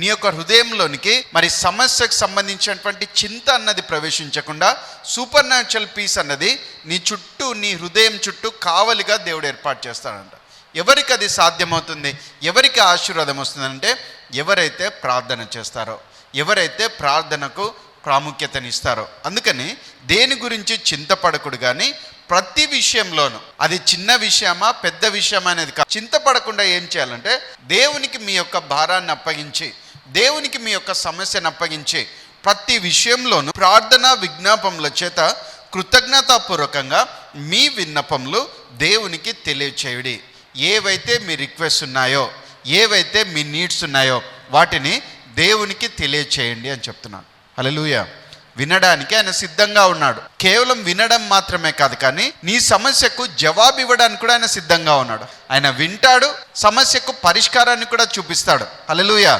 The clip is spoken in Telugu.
నీ యొక్క హృదయంలోనికి మరి సమస్యకు సంబంధించినటువంటి చింత అన్నది ప్రవేశించకుండా సూపర్ న్యాచురల్ పీస్ అన్నది నీ చుట్టూ, నీ హృదయం చుట్టూ కావలిగా దేవుడు ఏర్పాటు చేస్తాడంట. ఎవరికి అది సాధ్యమవుతుంది, ఎవరికి ఆశీర్వాదం వస్తుందంటే ఎవరైతే ప్రార్థన చేస్తారో, ఎవరైతే ప్రార్థనకు ప్రాముఖ్యతనిస్తారో. అందుకని దేని గురించి చింతపడకూడదు, కానీ ప్రతి విషయంలోనూ, అది చిన్న విషయమా పెద్ద విషయమా అనేది కాదు, చింతపడకుండా ఏం చేయాలంటే దేవునికి మీ యొక్క భారాన్ని అప్పగించి, దేవునికి మీ యొక్క సమస్యను అప్పగించి, ప్రతి విషయంలోనూ ప్రార్థన విజ్ఞాపముల చేత కృతజ్ఞతాపూర్వకంగా మీ విన్నపములు దేవునికి తెలియచేయుడి. ఏవైతే మీ రిక్వెస్ట్ ఉన్నాయో, ఏవైతే మీ నీడ్స్ ఉన్నాయో వాటిని దేవునికి తెలియచేయండి అని చెప్తున్నాను. హల్లెలూయా. వినడానికి ఆయన సిద్ధంగా ఉన్నాడు. కేవలం వినడం మాత్రమే కాదు, కానీ నీ సమస్యకు జవాబు ఇవ్వడానికి కూడా ఆయన సిద్ధంగా ఉన్నాడు. ఆయన వింటాడు, సమస్యకు పరిష్కారాన్ని కూడా చూపిస్తాడు. హల్లెలూయా.